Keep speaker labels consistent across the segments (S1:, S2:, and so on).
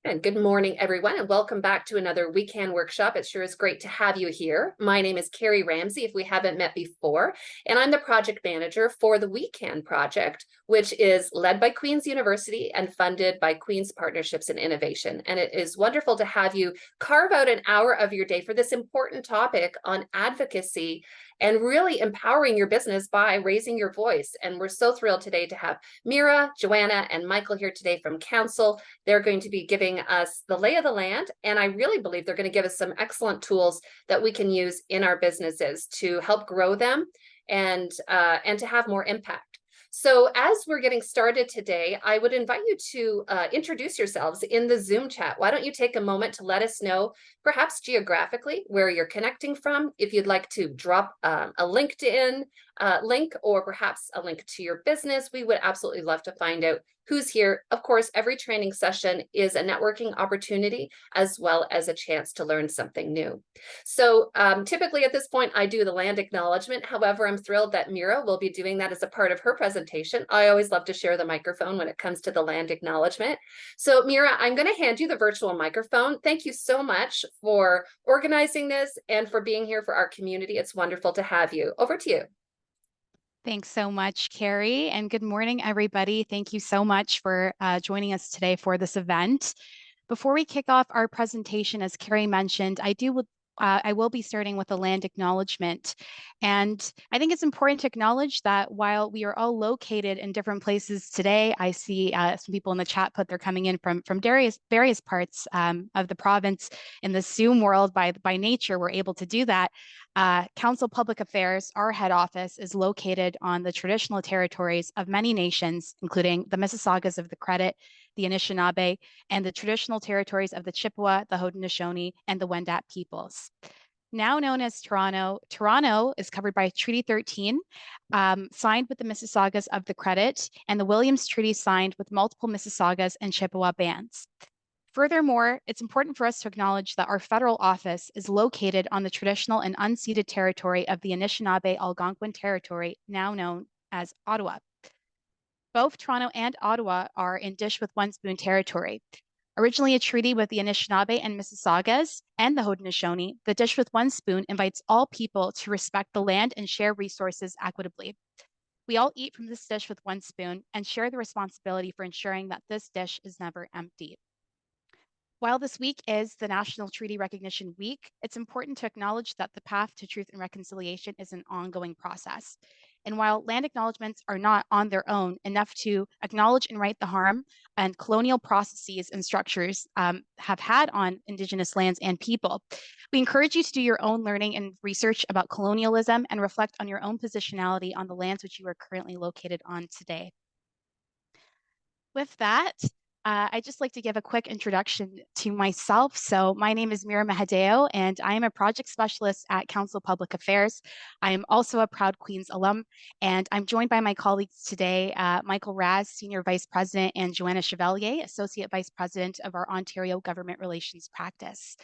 S1: And good morning, everyone, and welcome back to another weekend workshop. It sure is great to have you here. My name is Carrie Ramsey, if we haven't met before, and I'm the project manager for the Weekend Project, which is led by Queen's University and funded by Queen's Partnerships and Innovation. And it is wonderful to have you carve out an hour of your day for this important topic on advocacy and really empowering your business by raising your voice. And we're so thrilled today to have Mira, Joanna, and Michael here today from Counsel. They're going to be giving us the lay of the land, and I really believe they're going to give us some excellent tools that we can use in our businesses to help grow them and to have more impact. So as we're getting started today, I would invite you to introduce yourselves in the Zoom chat. Why don't you take a moment to let us know, perhaps geographically, where you're connecting from. If you'd like to drop a LinkedIn link or perhaps a link to your business, we would absolutely love to find out who's here. Of course, every training session is a networking opportunity as well as a chance to learn something new. So typically at this point, I do the land acknowledgement. However, I'm thrilled that Mira will be doing that as a part of her presentation. I always love to share the microphone when it comes to the land acknowledgement. So Mira, I'm going to hand you the virtual microphone. Thank you so much for organizing this and for being here for our community. It's wonderful to have you. Over to you.
S2: Thanks so much, Carrie, and good morning, everybody. Thank you so much for joining us today for this event. Before we kick off our presentation, as Carrie mentioned, I will be starting with a land acknowledgement. And I think it's important to acknowledge that while we are all located in different places today, I see some people in the chat put they're coming in from various parts of the province. In the Zoom world, by nature, we're able to do that. Counsel Public Affairs, our head office, is located on the traditional territories of many nations, including the Mississaugas of the Credit, the Anishinaabe, and the traditional territories of the Chippewa, the Haudenosaunee, and the Wendat peoples. Now known as Toronto, Toronto is covered by Treaty 13, signed with the Mississaugas of the Credit, and the Williams Treaty signed with multiple Mississaugas and Chippewa bands. Furthermore, it's important for us to acknowledge that our federal office is located on the traditional and unceded territory of the Anishinaabe Algonquin Territory, now known as Ottawa. Both Toronto and Ottawa are in Dish with One Spoon territory. Originally a treaty with the Anishinaabe and Mississaugas and the Haudenosaunee, the Dish with One Spoon invites all people to respect the land and share resources equitably. We all eat from this dish with one spoon and share the responsibility for ensuring that this dish is never empty. While this week is the National Treaty Recognition Week, it's important to acknowledge that the path to truth and reconciliation is an ongoing process. And while land acknowledgements are not on their own enough to acknowledge and right the harm and colonial processes and structures have had on Indigenous lands and people, we encourage you to do your own learning and research about colonialism and reflect on your own positionality on the lands which you are currently located on today. With that, I'd just like to give a quick introduction to myself. So my name is Mira Mahadeo, and I am a project specialist at Counsel Public Affairs. I am also a proud Queen's alum, and I'm joined by my colleagues today, Michael Raz, Senior Vice President, and Joanna Chevalier, Associate Vice President of our Ontario Government Relations Practice.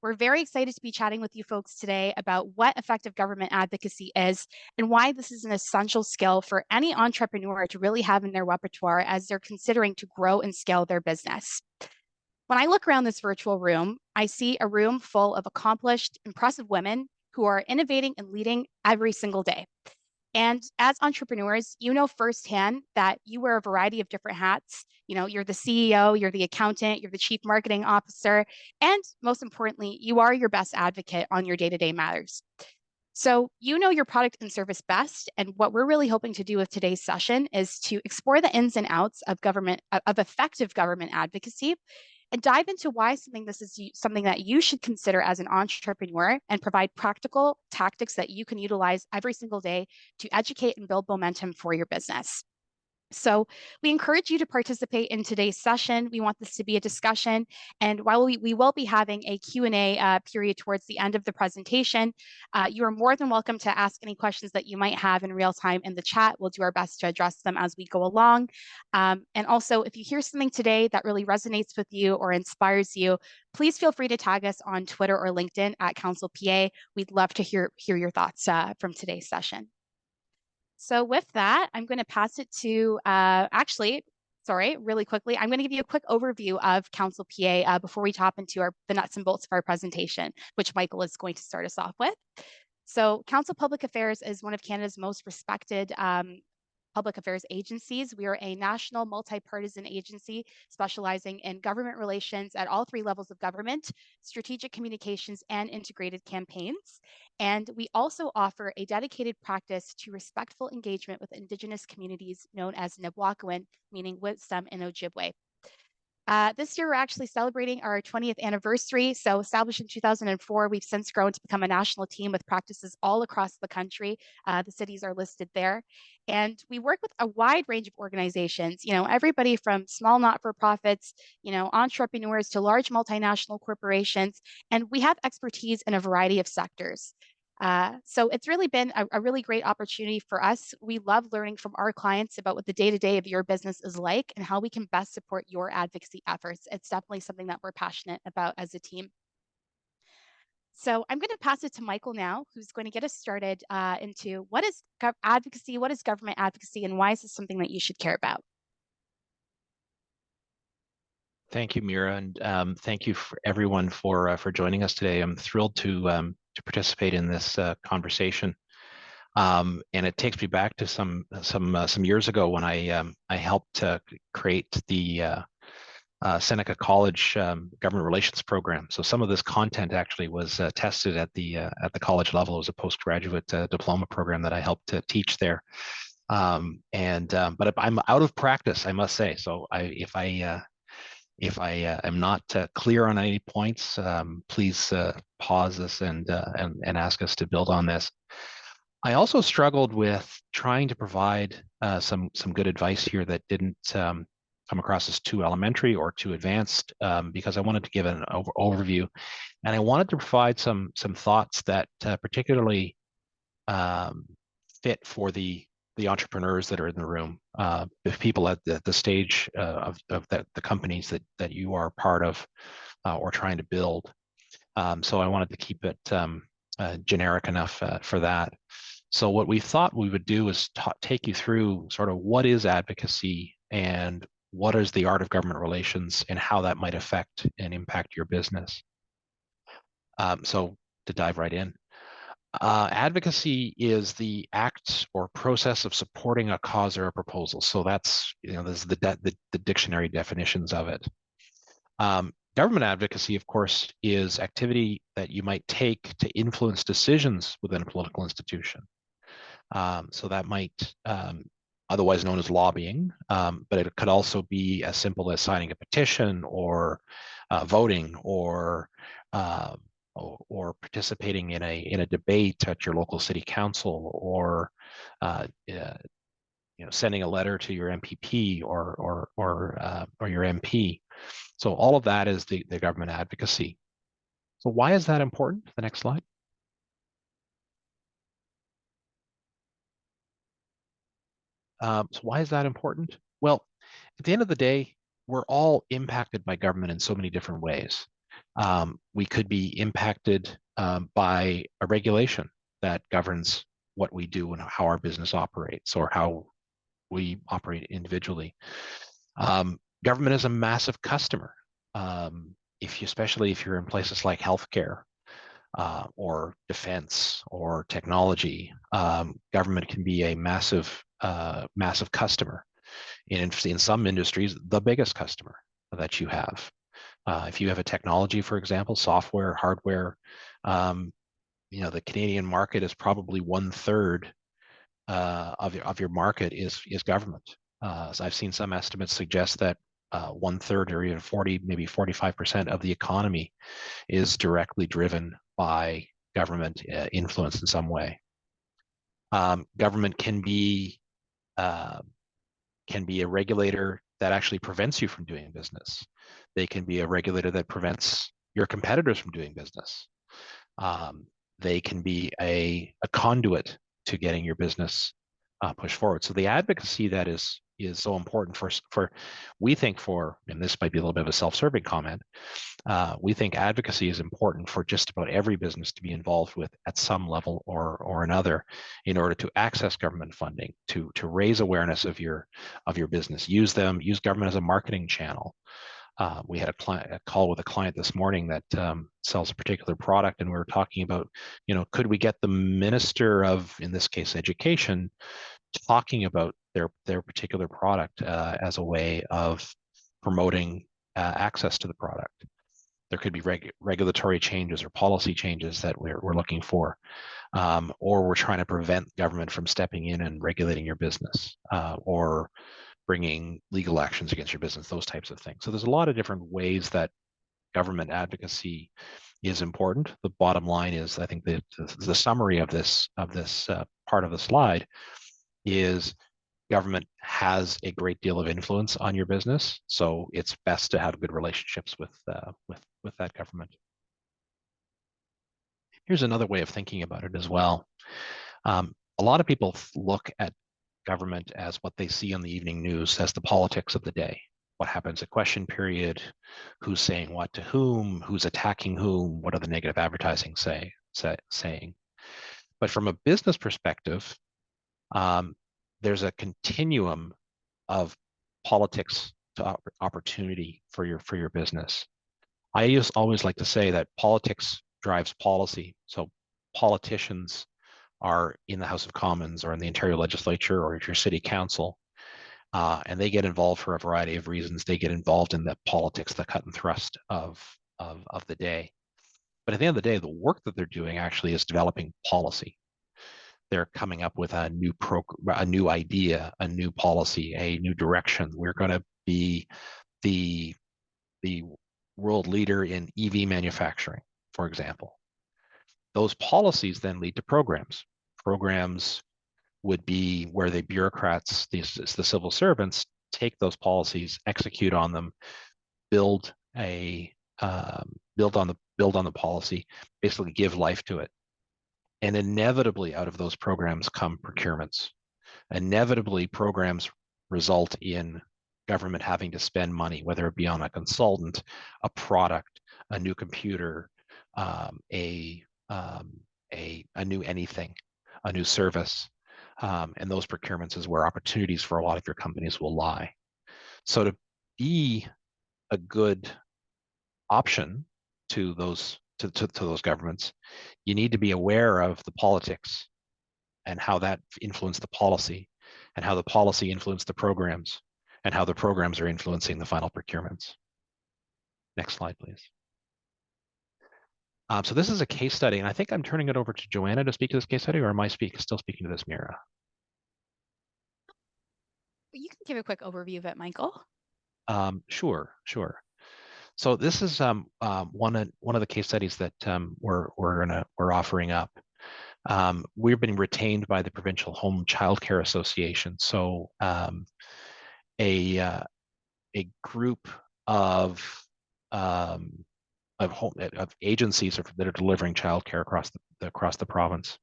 S2: We're very excited to be chatting with you folks today about what effective government advocacy is and why this is an essential skill for any entrepreneur to really have in their repertoire as they're considering to grow and scale their business. When I look around this virtual room, I see a room full of accomplished, impressive women who are innovating and leading every single day. And as entrepreneurs, you know firsthand that you wear a variety of different hats. You know, you're the CEO, you're the accountant, you're the chief marketing officer, and most importantly, you are your best advocate on your day-to-day matters. So you know your product and service best, and what we're really hoping to do with today's session is to explore the ins and outs of effective government advocacy and dive into why this is something that you should consider as an entrepreneur and provide practical tactics that you can utilize every single day to educate and build momentum for your business. So we encourage you to participate in today's session. We want this to be a discussion. And while we will be having a Q&A period towards the end of the presentation, you are more than welcome to ask any questions that you might have in real time in the chat. We'll do our best to address them as we go along. And also, if you hear something today that really resonates with you or inspires you, please feel free to tag us on Twitter or LinkedIn at Counsel PA. We'd love to hear your thoughts from today's session. So with that, I'm going to pass it to, actually, really quickly, I'm going to give you a quick overview of Counsel PA before we hop into the nuts and bolts of our presentation, which Michael is going to start us off with. So Counsel Public Affairs is one of Canada's most respected public affairs agencies. We are a national multi-partisan agency specializing in government relations at all three levels of government, strategic communications, and integrated campaigns. And we also offer a dedicated practice to respectful engagement with Indigenous communities known as Nabwakawin, meaning wisdom in Ojibwe. This year, we're actually celebrating our 20th anniversary. So established in 2004, we've since grown to become a national team with practices all across the country. The cities are listed there. And we work with a wide range of organizations, everybody from small not-for-profits, entrepreneurs to large multinational corporations. And we have expertise in a variety of sectors. So it's really been a really great opportunity for us. We love learning from our clients about what the day-to-day of your business is like and how we can best support your advocacy efforts. It's definitely something that we're passionate about as a team. So I'm going to pass it to Michael now, who's going to get us started into what is advocacy, what is government advocacy, and why is this something that you should care about?
S3: Thank you, Mira, and thank you for everyone for joining us today. I'm thrilled to participate in this conversation, and it takes me back to some years ago when I helped create the Seneca College government relations program. So some of this content actually was tested at the college level. It was a postgraduate diploma program that I helped to teach there. But I'm out of practice, I must say. So if I am not clear on any points, please pause this and ask us to build on this. I also struggled with trying to provide some good advice here that didn't come across as too elementary or too advanced, because I wanted to give an overview, and I wanted to provide some thoughts that particularly fit for the entrepreneurs that are in the room, the people at the stage of the companies that you are part of or trying to build. So I wanted to keep it generic enough for that. So what we thought we would do is take you through sort of what is advocacy and what is the art of government relations and how that might affect and impact your business. So to dive right in. Advocacy is the act or process of supporting a cause or a proposal. So that's, this is the dictionary definitions of it. Government advocacy, of course, is activity that you might take to influence decisions within a political institution. So that might, otherwise known as lobbying, but it could also be as simple as signing a petition or voting or participating in a debate at your local city council, or sending a letter to your MPP or your MP. So all of that is the government advocacy. So why is that important? The next slide. So why is that important? Well, at the end of the day, we're all impacted by government in so many different ways. We could be impacted by a regulation that governs what we do and how our business operates, or how we operate individually. Government is a massive customer, especially if you're in places like healthcare or defense or technology. Government can be a massive customer. In some industries, the biggest customer that you have. If you have a technology, for example, software, hardware, the Canadian market is probably 1/3 of your market is government. So I've seen some estimates suggest that 1/3 or even 40, maybe 45% of the economy is directly driven by government influence in some way. Government can be a regulator that actually prevents you from doing business. They can be a regulator that prevents your competitors from doing business. They can be a conduit to getting your business pushed forward. So the advocacy that is is so important for we think for, and this might be a little bit of a self-serving comment, we think advocacy is important for just about every business to be involved with at some level or another in order to access government funding, to raise awareness of your business, use government as a marketing channel. We had a call with a client this morning that sells a particular product, and we were talking about, could we get the minister of, in this case, education, talking about their particular product as a way of promoting access to the product. There could be regulatory changes or policy changes that we're looking for, or we're trying to prevent government from stepping in and regulating your business, or bringing legal actions against your business, those types of things. So there's a lot of different ways that government advocacy is important. The bottom line is, I think the summary of this part of the slide is government has a great deal of influence on your business, so it's best to have good relationships with that government. Here's another way of thinking about it as well. A lot of people look at government as what they see on the evening news as the politics of the day. What happens at question period, who's saying what to whom, who's attacking whom, what are the negative advertising saying. But from a business perspective, there's a continuum of politics to opportunity for your business. I always like to say that politics drives policy. So politicians are in the House of Commons or in the Ontario Legislature or your city council, and they get involved for a variety of reasons. They get involved in the politics, the cut and thrust of the day. But at the end of the day, the work that they're doing actually is developing policy. They're coming up with a new idea, a new policy, a new direction. We're going to be the world leader in EV manufacturing, for example. Those policies then lead to programs. Programs would be where the bureaucrats, the civil servants, take those policies, execute on them, build on the policy, basically give life to it. And inevitably, out of those programs come procurements. Inevitably, programs result in government having to spend money, whether it be on a consultant, a product, a new computer, a new anything, a new service. And those procurements is where opportunities for a lot of your companies will lie. So to be a good option to those governments, you need to be aware of the politics and how that influenced the policy, and how the policy influenced the programs, and how the programs are influencing the final procurements. Next slide, please. So this is a case study, and I think I'm turning it over to Joanna to speak to this case study, or am I still speaking to this, Mira?
S2: You can give a quick overview of it, Michael.
S3: Sure. So this is one of the case studies that we're offering up. We've been retained by the Provincial Home Childcare Association. So a group of agencies that are delivering childcare across the province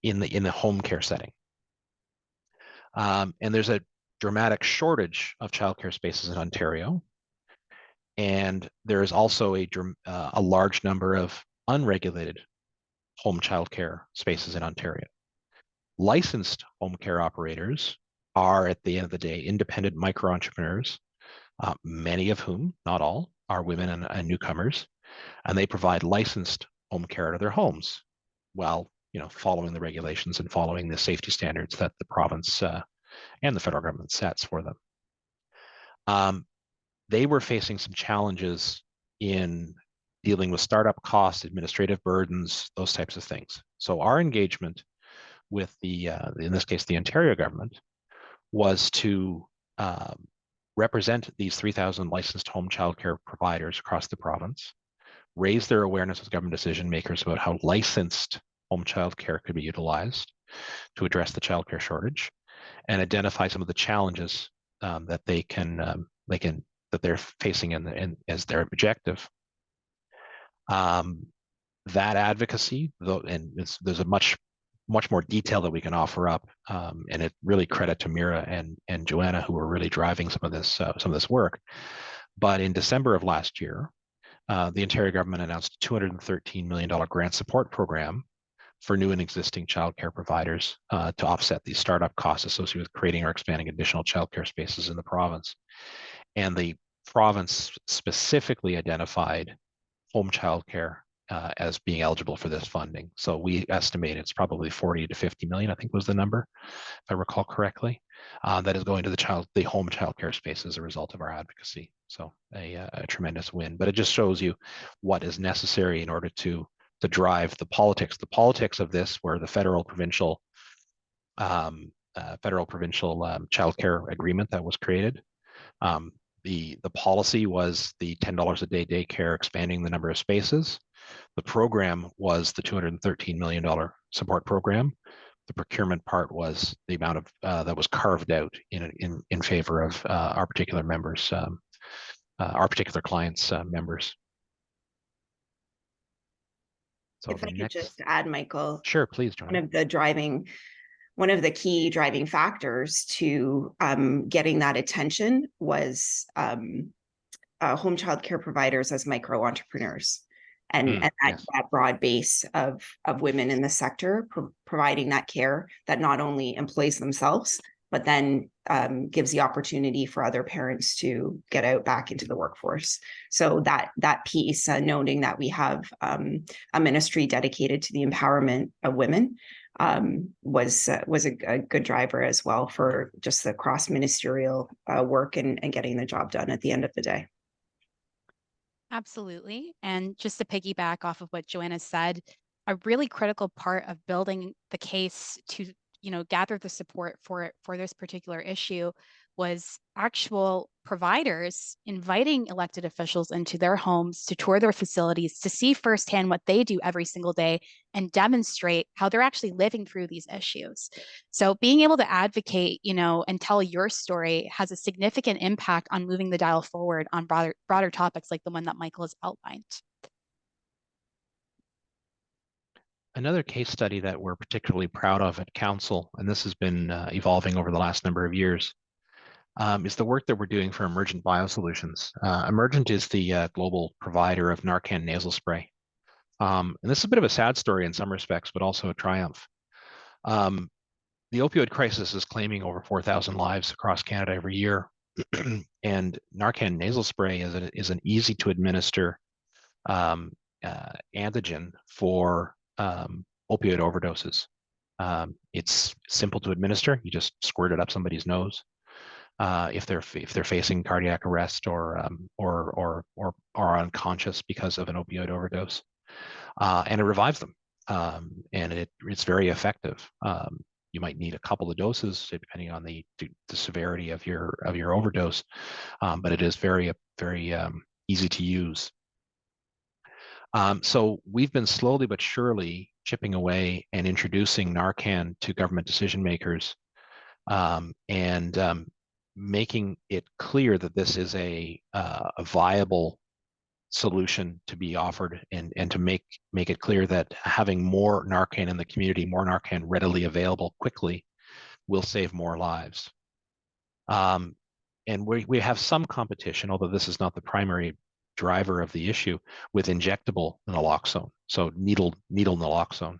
S3: in the home care setting. And there's a dramatic shortage of childcare spaces in Ontario. And there is also a large number of unregulated home childcare spaces in Ontario. Licensed home care operators are, at the end of the day, independent micro-entrepreneurs, many of whom, not all, are women and newcomers, and they provide licensed home care to their homes while following the regulations and following the safety standards that the province and the federal government sets for them. They were facing some challenges in dealing with startup costs, administrative burdens, those types of things. So our engagement with in this case, the Ontario government, was to represent these 3,000 licensed home childcare providers across the province, raise their awareness as government decision makers about how licensed home childcare could be utilized to address the childcare shortage, and identify some of the challenges that that they're facing as their objective. That advocacy, though, and there's a much much more detail that we can offer up, and it really credit to Mira and Joanna, who were really driving some of this work. But in December of last year, the Ontario government announced a $213 million grant support program for new and existing childcare providers to offset these startup costs associated with creating or expanding additional childcare spaces in the province. And the province specifically identified home childcare as being eligible for this funding. So we estimate it's probably 40 to 50 million, I think was the number, if I recall correctly, that is going to the home childcare space as a result of our advocacy. So a tremendous win, but it just shows you what is necessary in order to drive the politics of this, where the federal provincial childcare agreement that was created. The policy was the $10 a day daycare, expanding the number of spaces. The program was the $213 million support program. The procurement part was the amount of that was carved out in favor of our particular members, our particular clients' members. So
S4: if I could just add, Michael.
S3: Sure, please, Joanna.
S4: One of the key driving factors to getting that attention was home child care providers as micro entrepreneurs, and that broad base of women in the sector providing that care that not only employs themselves, but then gives the opportunity for other parents to get out back into the workforce. So that piece, noting that we have a ministry dedicated to the empowerment of women, was a good driver as well for just the cross-ministerial work and getting the job done at the end of the day.
S2: Absolutely. And just to piggyback off of what Joanna said, a really critical part of building the case to gather the support for this particular issue was actual providers inviting elected officials into their homes to tour their facilities, to see firsthand what they do every single day and demonstrate how they're actually living through these issues. So being able to advocate, and tell your story has a significant impact on moving the dial forward on broader topics like the one that Michael has outlined.
S3: Another case study that we're particularly proud of at Counsel, and this has been evolving over the last number of years, is the work that we're doing for Emergent Biosolutions. Emergent is the global provider of Narcan nasal spray. And this is a bit of a sad story in some respects, but also a triumph. The opioid crisis is claiming over 4,000 lives across Canada every year. And Narcan nasal spray is an easy to administer antigen for opioid overdoses. It's simple to administer. You just squirt it up somebody's nose. If they're facing cardiac arrest or are unconscious because of an opioid overdose, and it revives them, and it's very effective. You might need a couple of doses depending on the severity of your overdose, but it is very easy to use. So we've been slowly but surely chipping away and introducing Narcan to government decision makers, and making it clear that this is a viable solution to be offered, and to make it clear that having more Narcan in the community, more Narcan readily available quickly, will save more lives. And we have some competition, although this is not the primary driver of the issue, with injectable naloxone, so needle naloxone.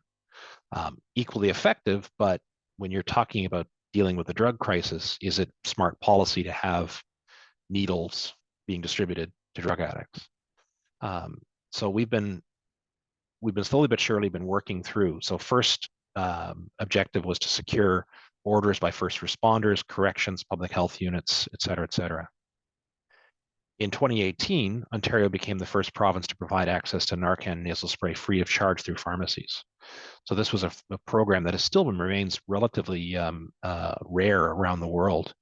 S3: Equally effective, but when you're talking about dealing with the drug crisis, is it smart policy to have needles being distributed to drug addicts? So we've been slowly but surely been working through. So first objective was to secure orders by first responders, corrections, public health units, et cetera, et cetera. In 2018, Ontario became the first province to provide access to Narcan nasal spray free of charge through pharmacies. So this was a program that remains relatively rare around the world,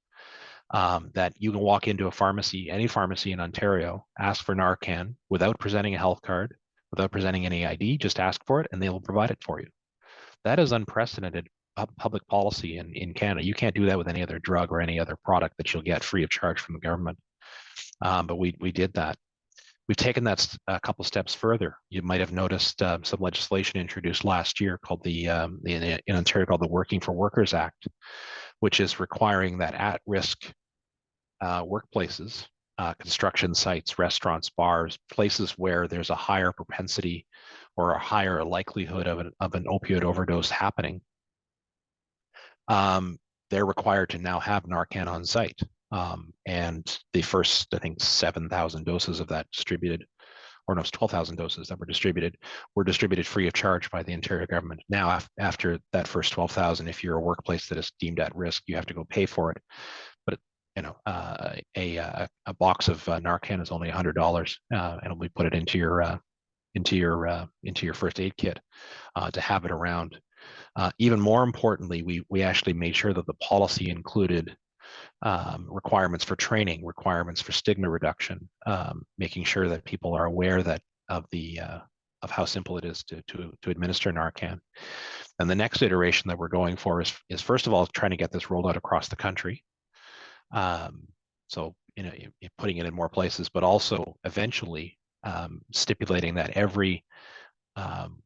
S3: that you can walk into a pharmacy, any pharmacy in Ontario, ask for Narcan without presenting a health card, without presenting any ID, just ask for it and they will provide it for you. That is unprecedented public policy in Canada. You can't do that with any other drug or any other product that you'll get free of charge from the government. But we did that. We've taken that a couple steps further. You might have noticed some legislation introduced last year called in Ontario called the Working for Workers Act, which is requiring that at-risk workplaces, construction sites, restaurants, bars, places where there's a higher propensity or a higher likelihood of an opioid overdose happening, they're required to now have Narcan on site. And the first, I think, 7,000 doses of that distributed, or no, 12,000 doses that were distributed free of charge by the Ontario government. Now, after that first 12,000, if you're a workplace that is deemed at risk, you have to go pay for it. But a box of Narcan is only $100, and we put it into your first aid kit to have it around. Even more importantly, we actually made sure that the policy included requirements for training, requirements for stigma reduction, making sure that people are aware of how simple it is to administer Narcan. And the next iteration that we're going for is first of all trying to get this rolled out across the country. So putting it in more places, but also eventually stipulating that every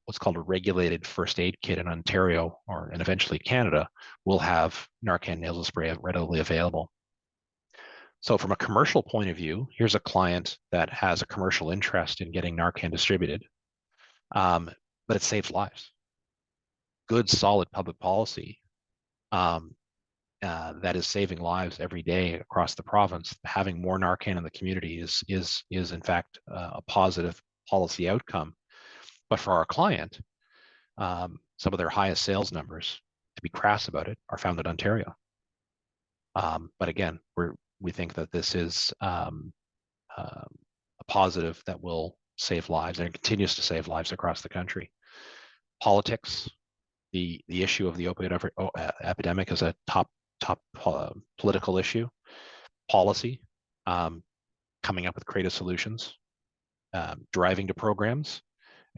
S3: what's called a regulated first aid kit in Ontario and eventually Canada will have Narcan nasal spray readily available. So from a commercial point of view, here's a client that has a commercial interest in getting Narcan distributed, but it saves lives. Good, solid public policy that is saving lives every day across the province. Having more Narcan in the community is in fact a positive policy outcome. But for our client, some of their highest sales numbers, to be crass about it, are found in Ontario. But again, we think that this is a positive that will save lives and it continues to save lives across the country. Politics, the issue of the opioid epidemic is a top political issue. Policy, coming up with creative solutions, driving to programs.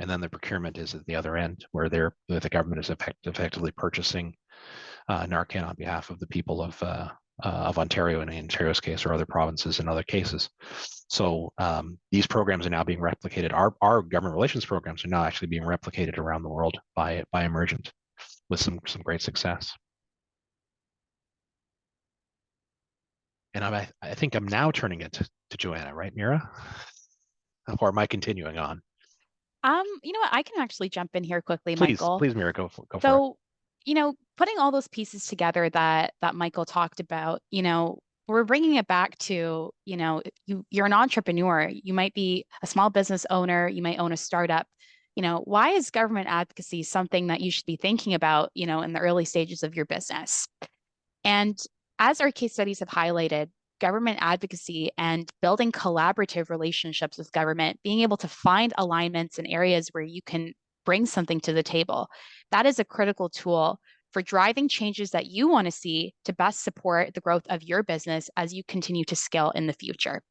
S3: And then the procurement is at the other end, where the government is effectively purchasing Narcan on behalf of the people of Ontario, in Ontario's case, or other provinces in other cases. So these programs are now being replicated. Our government relations programs are now actually being replicated around the world by Emergent with some great success. And I think I'm now turning it to Joanna, right, Mira? Or am I continuing on?
S2: You know what? I can actually jump in here quickly,
S3: Please,
S2: Michael.
S3: please, Mira, go for it.
S2: So, putting all those pieces together that Michael talked about, we're bringing it back to, you're an entrepreneur. You might be a small business owner. You might own a startup. Why is government advocacy something that you should be thinking about, in the early stages of your business? And as our case studies have highlighted, government advocacy and building collaborative relationships with government, being able to find alignments in areas where you can bring something to the table, that is a critical tool for driving changes that you want to see to best support the growth of your business as you continue to scale in the future.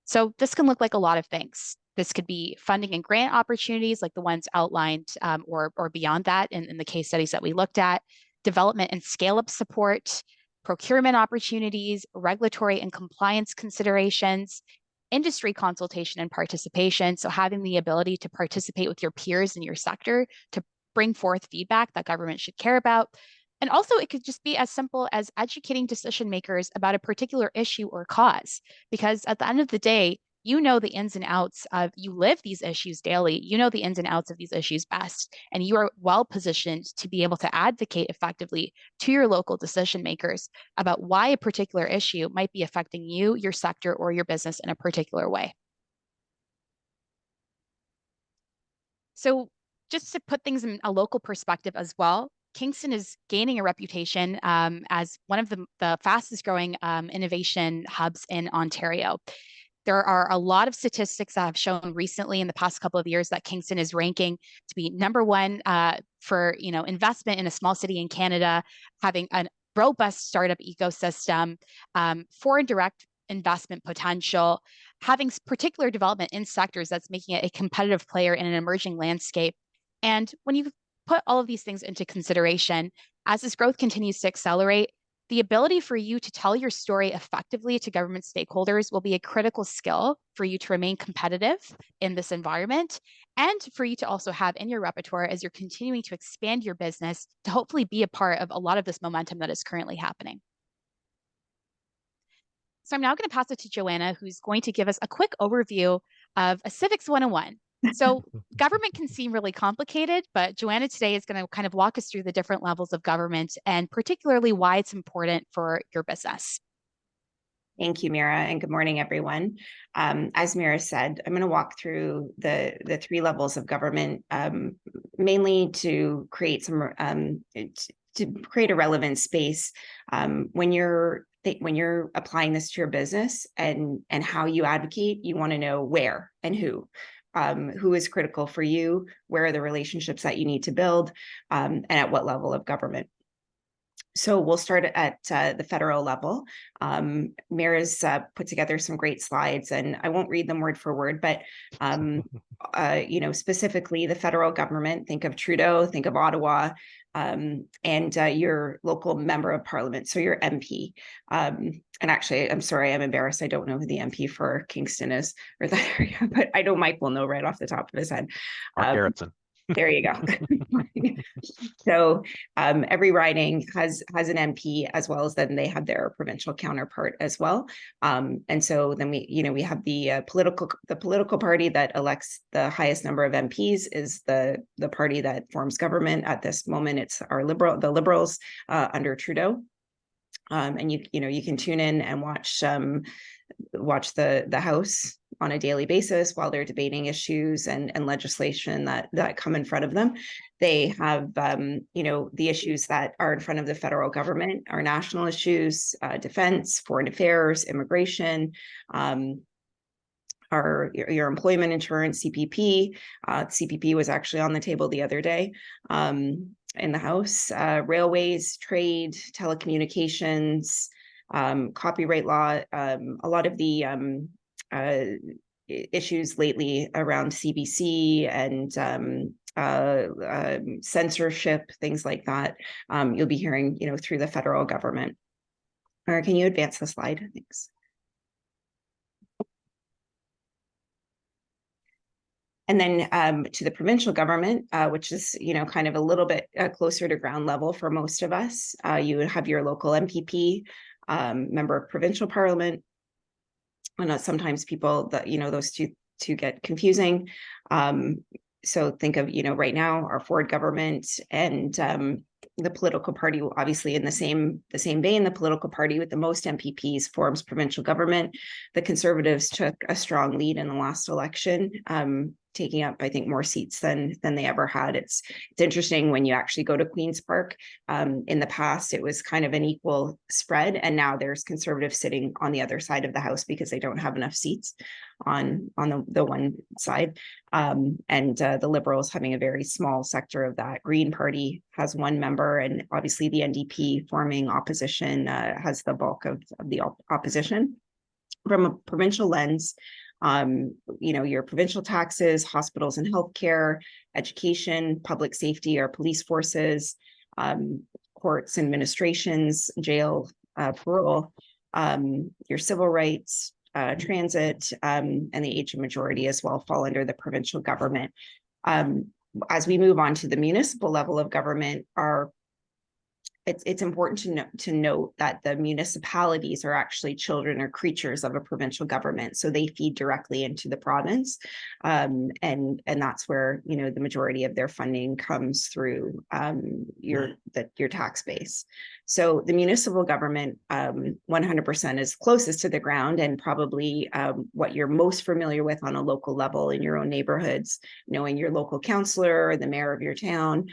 S2: So this can look like a lot of things. This could be funding and grant opportunities like the ones outlined or beyond that in the case studies that we looked at, development and scale-up support, procurement opportunities, regulatory and compliance considerations, industry consultation and participation. So having the ability to participate with your peers in your sector to bring forth feedback that government should care about. And also it could just be as simple as educating decision makers about a particular issue or cause, because at the end of the day, you know the ins and outs of, you live these issues daily, you know the ins and outs of these issues best, and you are well positioned to be able to advocate effectively to your local decision makers about why a particular issue might be affecting you, your sector, or your business in a particular way. So just to put things in a local perspective as well, Kingston is gaining a reputation as one of the fastest growing innovation hubs in Ontario. There are a lot of statistics that have shown recently in the past couple of years that Kingston is ranking to be #1 for investment in a small city in Canada, having a robust startup ecosystem, foreign direct investment potential, having particular development in sectors that's making it a competitive player in an emerging landscape. And when you put all of these things into consideration, as this growth continues to accelerate, The ability for you to tell your story effectively to government stakeholders will be a critical skill for you to remain competitive in this environment, and for you to also have in your repertoire as you're continuing to expand your business to hopefully be a part of a lot of this momentum that is currently happening. So I'm now going to pass it to Joanna, who's going to give us a quick overview of a Civics 101. So government can seem really complicated, but Joanna today is going to kind of walk us through the different levels of government and particularly why it's important for your business.
S4: Thank you, Mira, and good morning, everyone. As Mira said, I'm going to walk through the 3 levels of government, mainly to create some to create a relevant space when you're applying this to your business and how you advocate. You want to know where and who is critical for you, where are the relationships that you need to build, and at what level of government. So we'll start at the federal level. Mira's put together some great slides, and I won't read them word for word, but specifically the federal government, think of Trudeau, think of Ottawa, and your local member of parliament, so your MP. And actually, I'm sorry, I'm embarrassed. I don't know who the MP for Kingston is or that area, but I know Mike will know right off the top of his head.
S3: Mark Gerritsen.
S4: There you go. So every riding has an MP, as well as then they have their provincial counterpart as well. And so then we have the political party that elects the highest number of MPs is the party that forms government. At this moment, it's the Liberals under Trudeau. And you can tune in and watch the House on a daily basis while they're debating issues and legislation that come in front of them. They have the issues that are in front of the federal government are national issues, defense, foreign affairs, immigration, your employment insurance, CPP. CPP was actually on the table the other day in the House. Railways, trade, telecommunications, copyright law, a lot of the issues lately around CBC and censorship, things like that. You'll be hearing, through the federal government. Or can you advance the slide? Thanks. And then to the provincial government, which is, kind of a little bit closer to ground level for most of us. You would have your local MPP, member of provincial parliament. And sometimes people those two get confusing. So think of, right now our Ford government and the political party, obviously in the same vein, the political party with the most MPPs forms provincial government. The Conservatives took a strong lead in the last election, taking up, I think, more seats than they ever had. It's interesting when you actually go to Queen's Park. In the past, it was kind of an equal spread, and now there's Conservatives sitting on the other side of the House because they don't have enough seats on the one side, and the Liberals having a very small sector of that. Green Party has one member, and obviously the NDP forming opposition has the bulk of the opposition. From a provincial lens, your provincial taxes, hospitals and healthcare, education, public safety, our police forces, courts, administrations, jail, parole, your civil rights, transit, and the age of majority as well fall under the provincial government. As we move on to the municipal level of government, it's important to note that the municipalities are actually children or creatures of a provincial government, so they feed directly into the province, and that's where the majority of their funding comes through your tax base. So the municipal government 100% is closest to the ground, and probably what you're most familiar with on a local level in your own neighborhoods, knowing your local councillor or the mayor of your town.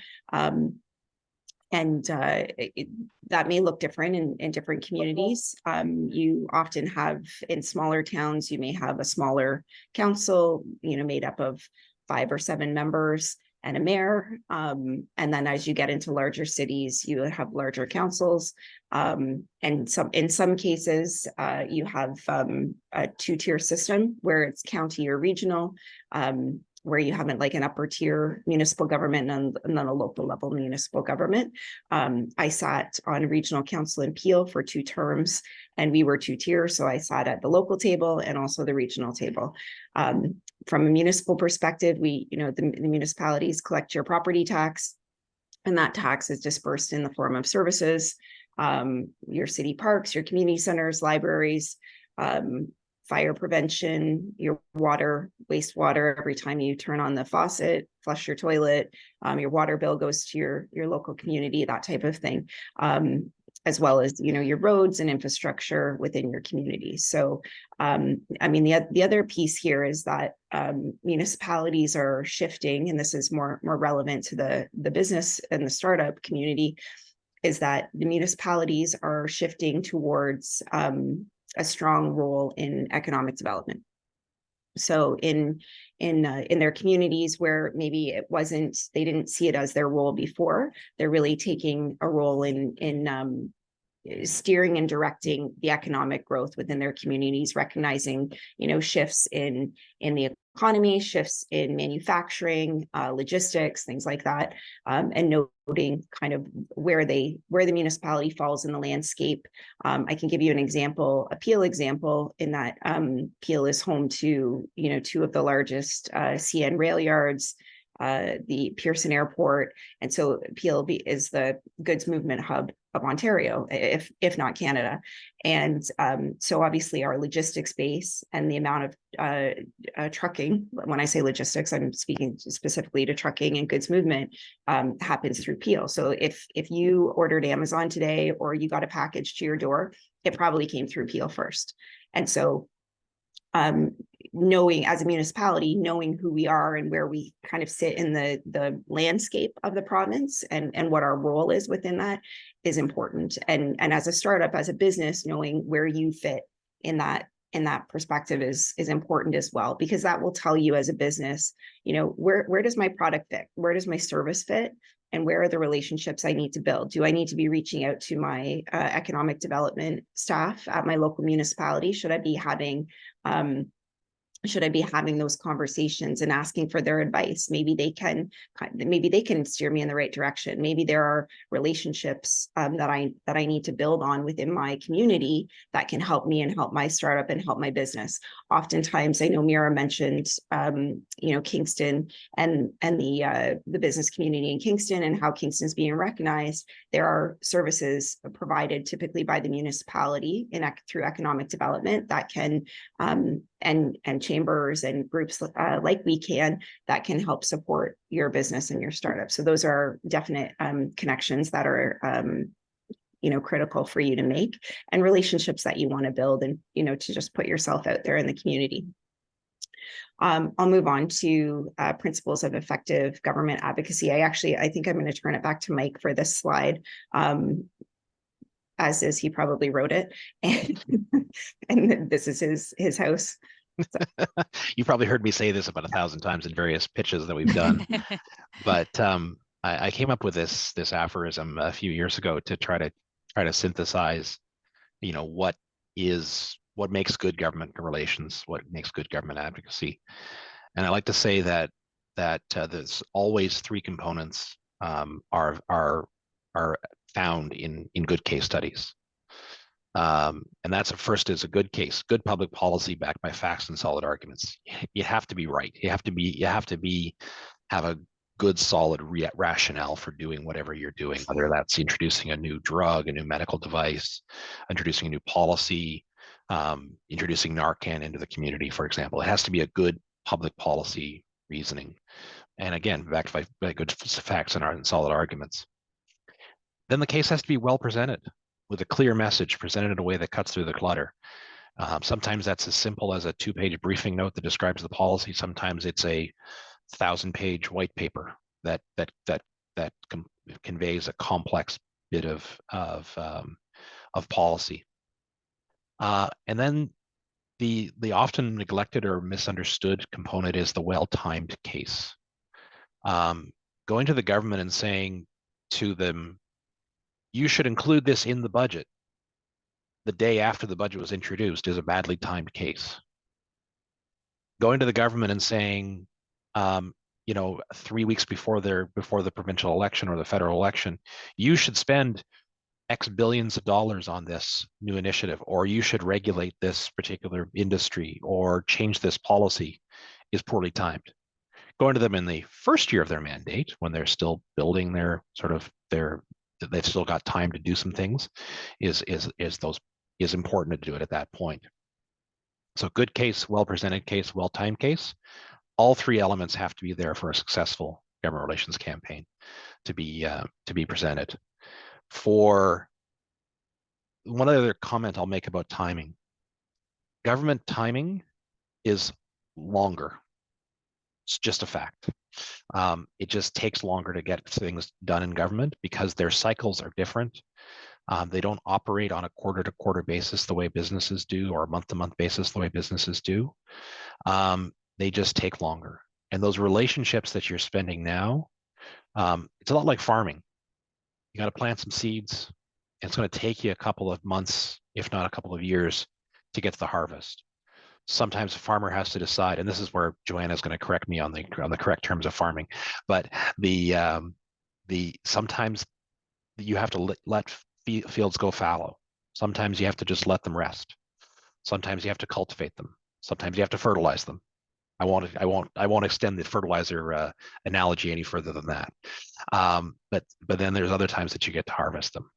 S4: And that may look different in different communities. You often have, in smaller towns, you may have a smaller council, made up of 5 or 7 members and a mayor. And then as you get into larger cities, you have larger councils. And in some cases, you have a 2-tier system where it's county or regional. where you have like an upper tier municipal government and then a local level municipal government. I sat on regional council in Peel for 2 terms, and we were 2 tiers. So I sat at the local table and also the regional table. From a municipal perspective, the municipalities collect your property tax, and that tax is dispersed in the form of services, your city parks, your community centers, libraries, fire prevention, your water, wastewater. Every time you turn on the faucet, flush your toilet, your water bill goes to your local community, that type of thing, as well as, your roads and infrastructure within your community. So, I mean, the other piece here is that municipalities are shifting, and this is more relevant to the business and the startup community, is that the municipalities are shifting towards a strong role in economic development. So in their communities where maybe they didn't see it as their role before, they're really taking a role in steering and directing the economic growth within their communities, recognizing, shifts in the economy, shifts in manufacturing, logistics, things like that, and noting kind of where the municipality falls in the landscape. I can give you an example, a Peel example, in that Peel is home to, 2 of the largest CN rail yards, the Pearson Airport, and so Peel is the goods movement hub of Ontario, if not Canada. And so obviously our logistics base and the amount of trucking, when I say logistics, I'm speaking specifically to trucking and goods movement, happens through Peel. So if you ordered Amazon today or you got a package to your door, it probably came through Peel first. And so knowing, as a municipality, knowing who we are and where we kind of sit in the landscape of the province and what our role is within that is important. And as a startup, as a business, knowing where you fit in that perspective is important as well, because that will tell you as a business, where does my product fit? Where does my service fit? And where are the relationships I need to build? Do I need to be reaching out to my economic development staff at my local municipality? Should I be having those conversations and asking for their advice? Maybe they can steer me in the right direction. Maybe there are relationships that I need to build on within my community that can help me and help my startup and help my business. Oftentimes, I know Mira mentioned, Kingston and the business community in Kingston and how Kingston's being recognized. There are services provided typically by the municipality through economic development that can and chambers and groups like We Can that can help support your business and your startup. So those are definite connections that are critical for you to make, and relationships that you want to build, and to just put yourself out there in the community. I'll move on to principles of effective government advocacy. I think I'm going to turn it back to Mike for this slide. As is, he probably wrote it, and this is his house. So.
S3: You probably heard me say this about 1,000 times in various pitches that we've done, but I came up with this aphorism a few years ago to try to synthesize, what makes good government relations, what makes good government advocacy, and I like to say that there's always 3 components are found in good case studies. And that's first is a good case, good public policy backed by facts and solid arguments. You have to be right. You have to have a good solid rationale for doing whatever you're doing, whether that's introducing a new drug, a new medical device, introducing a new policy, introducing Narcan into the community, for example. It has to be a good public policy reasoning. And again, backed by good facts and solid arguments. Then the case has to be well presented with a clear message, presented in a way that cuts through the clutter. Sometimes that's as simple as a 2-page briefing note that describes the policy. Sometimes it's a 1,000-page white paper that conveys a complex bit of policy. And then the often neglected or misunderstood component is the well-timed case. Going to the government and saying to them, you should include this in the budget the day after the budget was introduced is a badly timed case. Going to the government and saying, you know, 3 weeks before the provincial election or the federal election, you should spend X billions of dollars on this new initiative, or you should regulate this particular industry or change this policy, is poorly timed. Going to them in the first year of their mandate, when they're still building they've still got time to do some things, is important to do it at that point. So good case, well-presented case, well-timed case. All three elements have to be there for a successful government relations campaign to be presented. For one other comment I'll make about timing. Government timing is longer. It's just a fact. It just takes longer to get things done in government because their cycles are different. They don't operate on a quarter-to-quarter basis the way businesses do, or a month-to-month basis the way businesses do. They just take longer. And those relationships that you're spending now, it's a lot like farming. You got to plant some seeds. And it's going to take you a couple of months, if not a couple of years, to get to the harvest. Sometimes a farmer has to decide, and this is where Joanna is going to correct me on the correct terms of farming, but sometimes you have to let fields go fallow. Sometimes you have to just let them rest. Sometimes you have to cultivate them. Sometimes you have to fertilize them. I won't extend the fertilizer analogy any further than that. But then there's other times that you get to harvest them.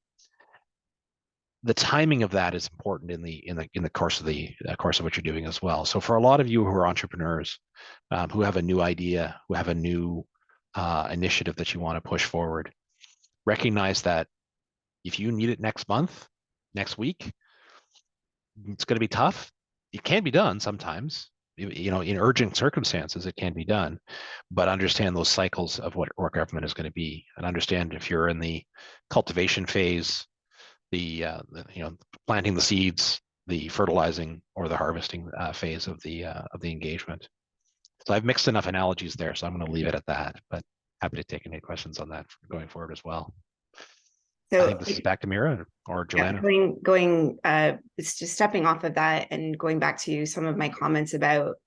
S3: The timing of that is important in the course of what you're doing as well. So for a lot of you who are entrepreneurs, who have a new idea, who have a new initiative that you want to push forward, recognize that if you need it next month, next week, it's going to be tough. It can be done sometimes. You know, in urgent circumstances, it can be done, but understand those cycles of what government is going to be, and understand if you're in the cultivation phase, the planting the seeds, the fertilizing, or the harvesting phase of the engagement. So I've mixed enough analogies there, so I'm going to leave it at that. But happy to take any questions on that going forward as well. So I think this is back to Mira or Joanna.
S4: It's just stepping off of that and going back to some of my comments about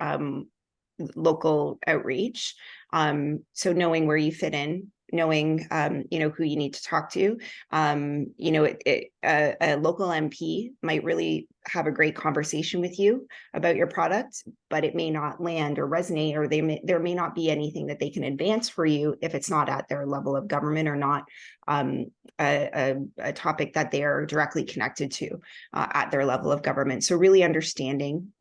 S4: local outreach. So knowing where you fit in, knowing who you need to talk to. A local MP might really have a great conversation with you about your product, but it may not land or resonate, or there may not be anything that they can advance for you if it's not at their level of government, or not a topic that they are directly connected to at their level of government. So really understanding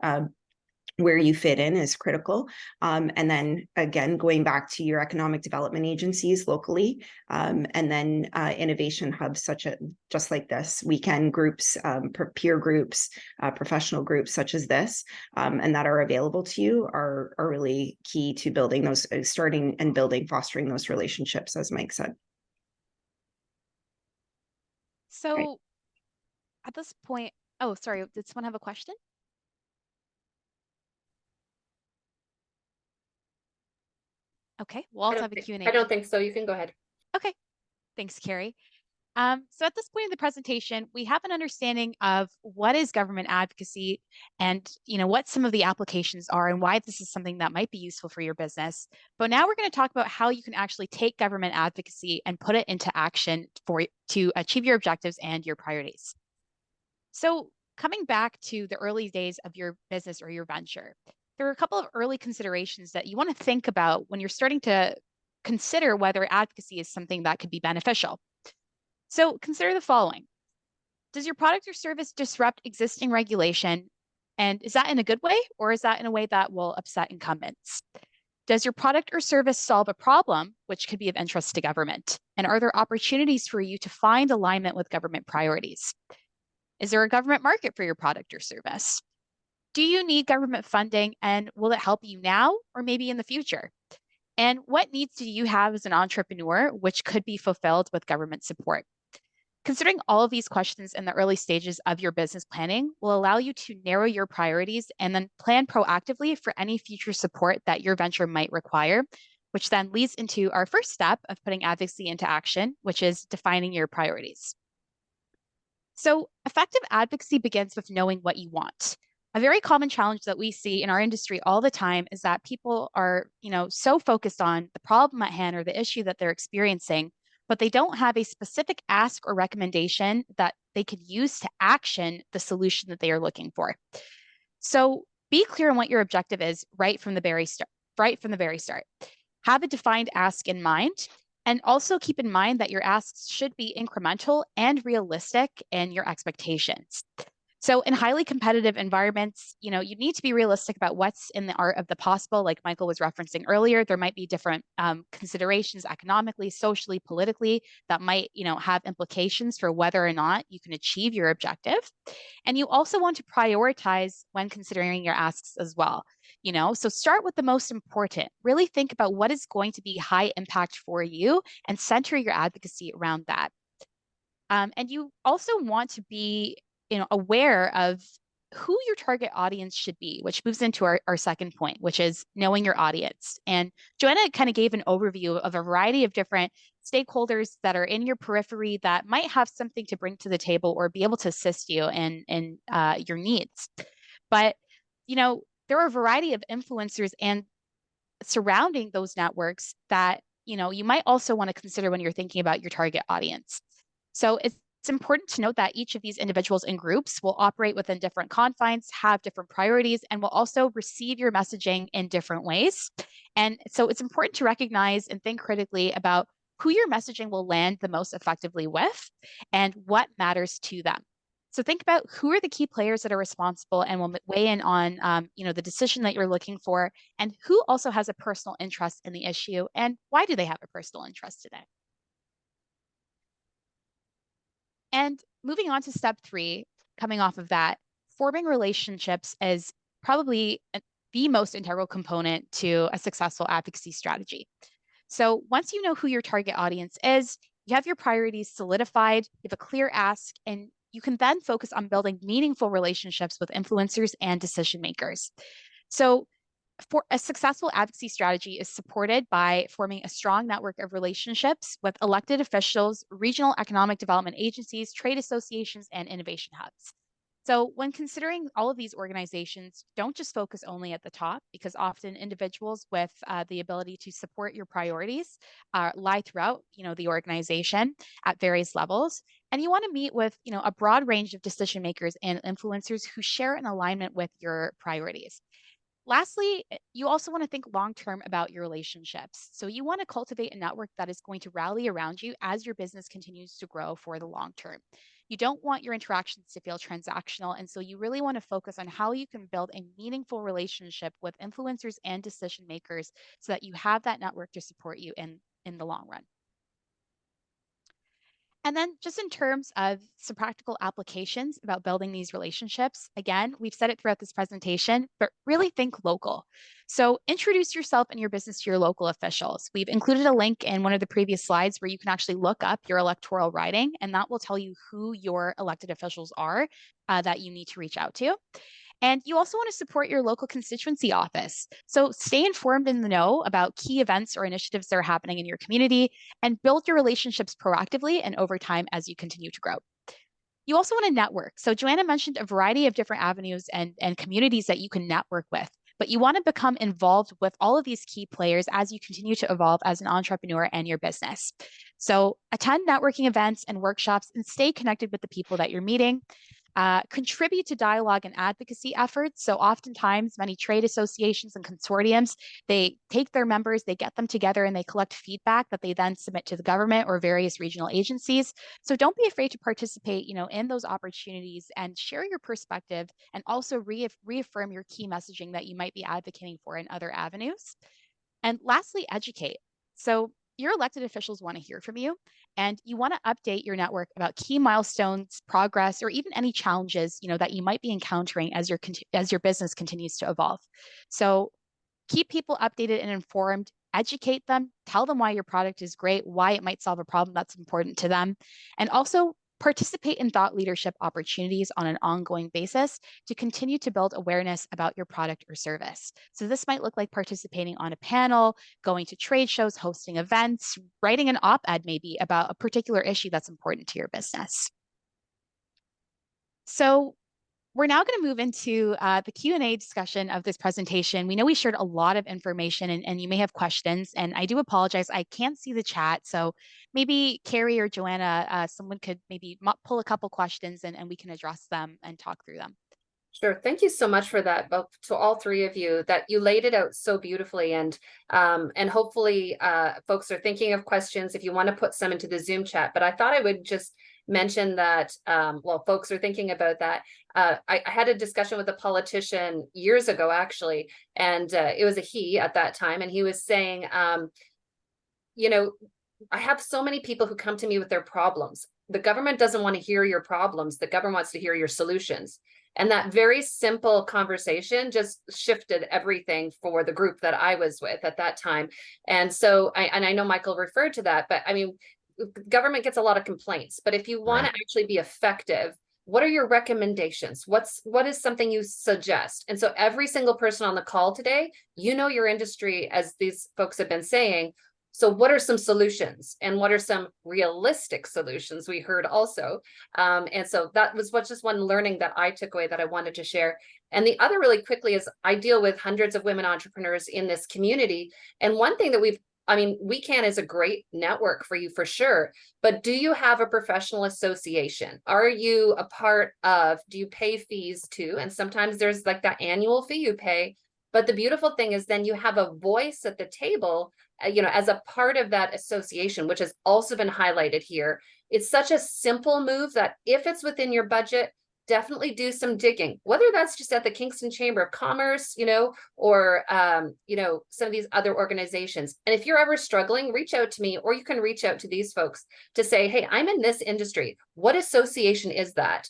S4: where you fit in is critical. And then again, going back to your economic development agencies locally, and then innovation hubs such as just like this, weekend groups, peer groups, professional groups such as this, and that are available to you are really key to building those, starting and building, fostering those relationships, as Mike said.
S2: So right. At this point, oh, sorry, did someone have a question? Okay, we'll also have a Q&A.
S1: I don't think so. You can go ahead.
S2: Okay, thanks, Carrie. So at this point in the presentation, we have an understanding of what is government advocacy and what some of the applications are and why this is something that might be useful for your business. But now we're going to talk about how you can actually take government advocacy and put it into action to achieve your objectives and your priorities. So coming back to the early days of your business or your venture, there are a couple of early considerations that you want to think about when you're starting to consider whether advocacy is something that could be beneficial. So consider the following. Does your product or service disrupt existing regulation? And is that in a good way, or is that in a way that will upset incumbents? Does your product or service solve a problem which could be of interest to government? And are there opportunities for you to find alignment with government priorities? Is there a government market for your product or service? Do you need government funding, and will it help you now or maybe in the future? And what needs do you have as an entrepreneur which could be fulfilled with government support? Considering all of these questions in the early stages of your business planning will allow you to narrow your priorities and then plan proactively for any future support that your venture might require, which then leads into our first step of putting advocacy into action, which is defining your priorities. So effective advocacy begins with knowing what you want. A very common challenge that we see in our industry all the time is that people are, so focused on the problem at hand or the issue that they're experiencing, but they don't have a specific ask or recommendation that they could use to action the solution that they are looking for. So be clear on what your objective is right from the very start. Have a defined ask in mind, and also keep in mind that your asks should be incremental and realistic in your expectations. So in highly competitive environments, you need to be realistic about what's in the art of the possible. Like Michael was referencing earlier, there might be different considerations economically, socially, politically that might, have implications for whether or not you can achieve your objective. And you also want to prioritize when considering your asks as well. So start with the most important. Really think about what is going to be high impact for you and center your advocacy around that. And you also want to be aware of who your target audience should be, which moves into our second point, which is knowing your audience. And Joanna kind of gave an overview of a variety of different stakeholders that are in your periphery that might have something to bring to the table or be able to assist you in your needs. But, there are a variety of influencers and surrounding those networks that, you might also want to consider when you're thinking about your target audience. So it's important to note that each of these individuals and groups will operate within different confines, have different priorities, and will also receive your messaging in different ways. And so it's important to recognize and think critically about who your messaging will land the most effectively with and what matters to them. So think about who are the key players that are responsible and will weigh in on the decision that you're looking for, and who also has a personal interest in the issue, and why do they have a personal interest in it. And moving on to step 3, coming off of that, forming relationships is probably the most integral component to a successful advocacy strategy. So once you know who your target audience is, you have your priorities solidified, you have a clear ask, and you can then focus on building meaningful relationships with influencers and decision makers. So for a successful advocacy strategy is supported by forming a strong network of relationships with elected officials, regional economic development agencies, trade associations, and innovation hubs. So when considering all of these organizations, don't just focus only at the top, because often individuals with the ability to support your priorities lie throughout, the organization at various levels. And you want to meet with, a broad range of decision makers and influencers who share an alignment with your priorities. Lastly, you also want to think long-term about your relationships. So you want to cultivate a network that is going to rally around you as your business continues to grow for the long term. You don't want your interactions to feel transactional. And so you really want to focus on how you can build a meaningful relationship with influencers and decision makers so that you have that network to support you in the long run. And then just in terms of some practical applications about building these relationships, again, we've said it throughout this presentation, but really think local. So introduce yourself and your business to your local officials. We've included a link in one of the previous slides where you can actually look up your electoral riding, and that will tell you who your elected officials are that you need to reach out to. And you also want to support your local constituency office. So stay informed in the know about key events or initiatives that are happening in your community and build your relationships proactively and over time as you continue to grow. You also want to network. So Joanna mentioned a variety of different avenues and communities that you can network with, but you want to become involved with all of these key players as you continue to evolve as an entrepreneur and your business. So attend networking events and workshops and stay connected with the people that you're meeting. Contribute to dialogue and advocacy efforts. So oftentimes many trade associations and consortiums, they take their members, they get them together and they collect feedback that they then submit to the government or various regional agencies. So don't be afraid to participate, in those opportunities and share your perspective, and also reaffirm your key messaging that you might be advocating for in other avenues. And lastly, educate. So your elected officials want to hear from you, and you want to update your network about key milestones, progress, or even any challenges, that you might be encountering as your business continues to evolve. So keep people updated and informed, educate them, tell them why your product is great, why it might solve a problem that's important to them, and also participate in thought leadership opportunities on an ongoing basis to continue to build awareness about your product or service. So this might look like participating on a panel, going to trade shows, hosting events, writing an op-ed maybe about a particular issue that's important to your business. So We're now going to move into the Q&A discussion of this presentation. We know we shared a lot of information and you may have questions, and I do apologize. I can't see the chat. So maybe Carrie or Joanna, someone could maybe pull a couple questions and we can address them and talk through them.
S1: Sure. Thank you so much for that, both to all three of you, that you laid it out so beautifully. And hopefully folks are thinking of questions if you want to put some into the Zoom chat. But I thought I would just mention that while folks are thinking about that, I had a discussion with a politician years ago, actually, and it was a he at that time. And he was saying, you know, I have so many people who come to me with their problems. The government doesn't want to hear your problems. The government wants to hear your solutions. And that very simple conversation just shifted everything for the group that I was with at that time. And so, I know Michael referred to that, but I mean, government gets a lot of complaints, but if you want to actually be effective, what are your recommendations? What is something you suggest? And so every single person on the call today, you know your industry, as these folks have been saying. So what are some solutions, and what are some realistic solutions we heard also? And so that was just one learning that I took away that I wanted to share. And the other really quickly is I deal with hundreds of women entrepreneurs in this community. And one thing that WeCan is a great network for you for sure, but do you have a professional association? Are you a part of, do you pay fees too? And sometimes there's like that annual fee you pay. But the beautiful thing is then you have a voice at the table, as a part of that association, which has also been highlighted here. It's such a simple move that if it's within your budget, definitely do some digging, whether that's just at the Kingston Chamber of Commerce, or, some of these other organizations. And if you're ever struggling, reach out to me, or you can reach out to these folks to say, hey, I'm in this industry. What association is that?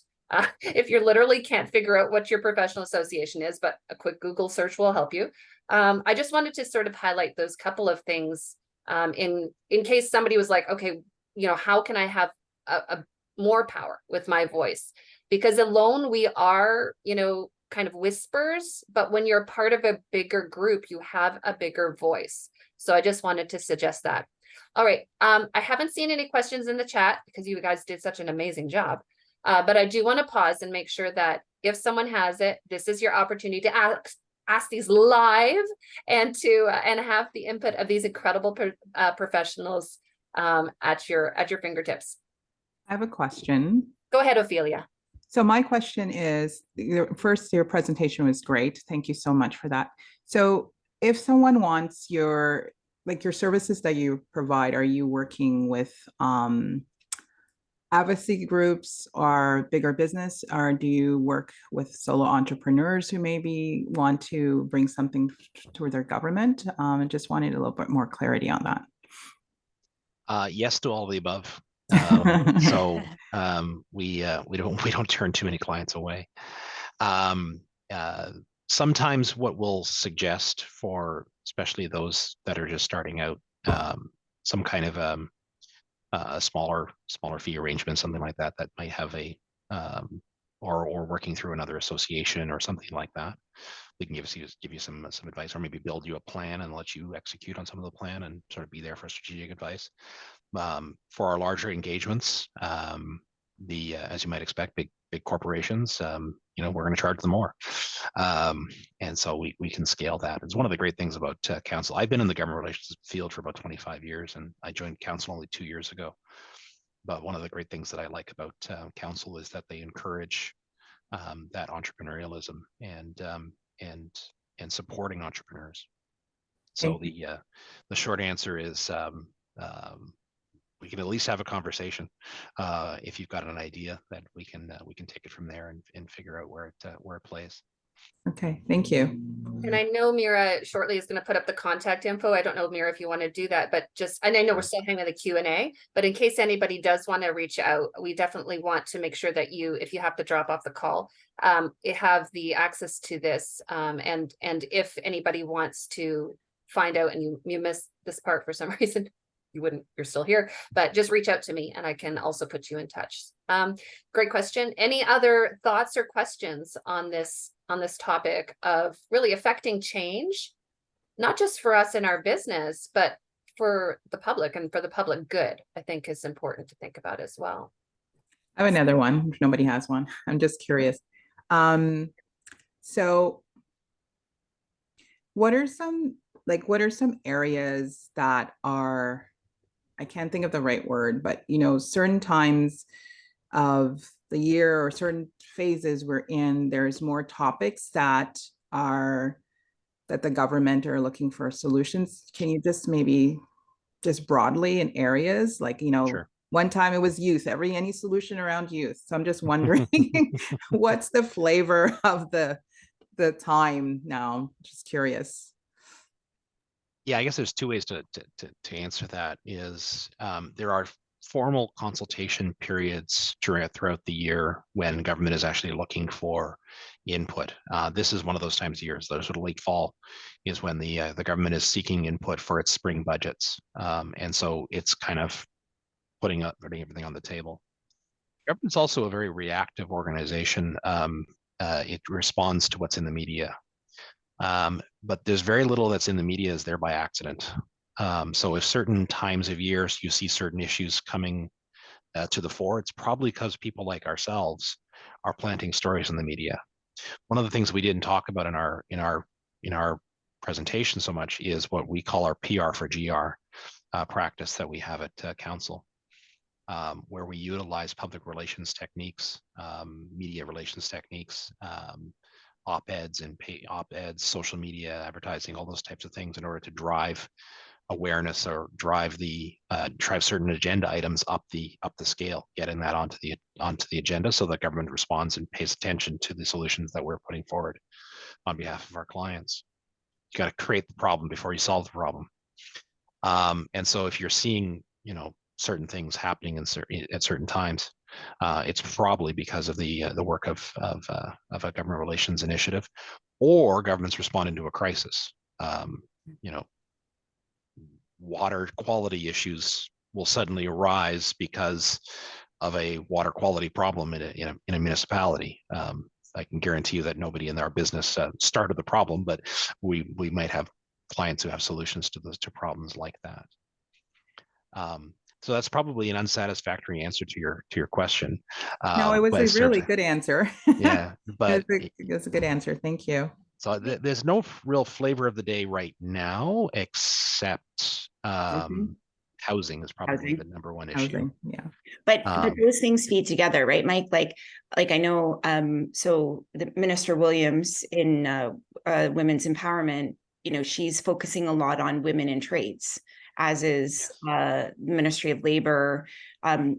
S1: If you literally can't figure out what your professional association is, but a quick Google search will help you. I just wanted to sort of highlight those couple of things in case somebody was like, okay, how can I have a more power with my voice? Because alone we are, kind of whispers, but when you're part of a bigger group, you have a bigger voice. So I just wanted to suggest that. All right. I haven't seen any questions in the chat because you guys did such an amazing job. But I do want to pause and make sure that if someone has it, this is your opportunity to ask these live and to have the input of these incredible professionals at your fingertips.
S5: I have a question.
S1: Go ahead, Ophelia.
S5: So my question is, first, your presentation was great. Thank you so much for that. So if someone wants your services that you provide, are you working with advocacy groups or bigger business, or do you work with solo entrepreneurs who maybe want to bring something toward their government? I just wanted a little bit more clarity on that.
S3: Yes to all of the above. We don't turn too many clients away. Sometimes what we'll suggest for, especially those that are just starting out, some kind of a smaller fee arrangement, something like that might have a or working through another association or something like that. We can give you some advice, or maybe build you a plan and let you execute on some of the plan and sort of be there for strategic advice. For our larger engagements, as you might expect, big corporations, we're going to charge them more, and so we can scale that. It's one of the great things about Counsel. I've been in the government relations field for about 25 years, and I joined Counsel only 2 years ago. But one of the great things that I like about Counsel is that they encourage that entrepreneurialism and supporting entrepreneurs. So the short answer is we can at least have a conversation. If you've got an idea, that we can take it from there and figure out where it plays.
S5: Okay, thank you.
S1: And I know Mira shortly is going to put up the contact info. I don't know, Mira, if you want to do that, but and I know we're still having the Q&A, but in case anybody does want to reach out, we definitely want to make sure that if you have to drop off the call, you have the access to this. And if anybody wants to find out and you missed this part for some reason, you're still here, but just reach out to me and I can also put you in touch. Great question. Any other thoughts or questions on this topic of really affecting change, not just for us in our business, but for the public and for the public good, I think is important to think about as well.
S5: I have another one if nobody has one. I'm just curious. So what are some areas that are, I can't think of the right word, but certain times of the year or certain phases we're in, there's more topics that the government are looking for solutions. Can you just maybe just broadly in areas like,
S3: Sure.
S5: one time it was youth, any solution around youth. So I'm just wondering what's the flavor of the time now? Just curious.
S3: Yeah, I guess there's two ways to answer that. Is there are formal consultation periods throughout the year when government is actually looking for input. This is one of those times of years, the sort of late fall, is when the government is seeking input for its spring budgets, and so it's kind of putting everything on the table. Government's also a very reactive organization. It responds to what's in the media. But there's very little that's in the media is there by accident. So if certain times of years you see certain issues coming to the fore, it's probably because people like ourselves are planting stories in the media. One of the things we didn't talk about in our presentation so much is what we call our PR for GR practice that we have at Counsel, where we utilize public relations techniques, media relations techniques, op-eds and op-eds, social media, advertising, all those types of things in order to drive awareness or drive certain agenda items up the scale, getting that onto the agenda so that government responds and pays attention to the solutions that we're putting forward on behalf of our clients. You got to create the problem before you solve the problem. And so if you're seeing, certain things happening at certain times, it's probably because of the work of a government relations initiative, or government's responding to a crisis. Water quality issues will suddenly arise because of a water quality problem in a municipality. I can guarantee you that nobody in our business started the problem, but we might have clients who have solutions to problems like that. So that's probably an unsatisfactory answer to your question.
S5: No, it was a really good answer.
S3: Yeah, but
S5: it's a good answer. Thank you.
S3: So there's no real flavor of the day right now, except housing is probably the number one issue.
S4: Yeah, but those things feed together, right, Mike? Like I know, so the Minister Williams in women's empowerment, she's focusing a lot on women in trades, as is the Ministry of Labor.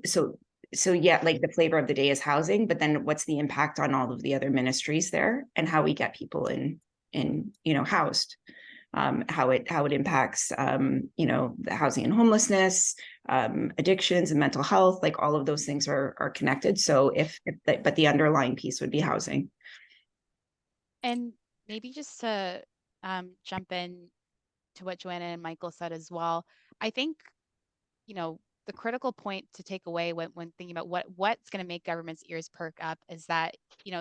S4: So yeah, like the flavor of the day is housing, but then what's the impact on all of the other ministries there, and how we get people in housed, how it impacts the housing and homelessness, addictions and mental health, like all of those things are connected. So but the underlying piece would be housing.
S2: And maybe just to jump in to what Joanna and Michael said as well, I think the critical point to take away when thinking about what's going to make government's ears perk up is that,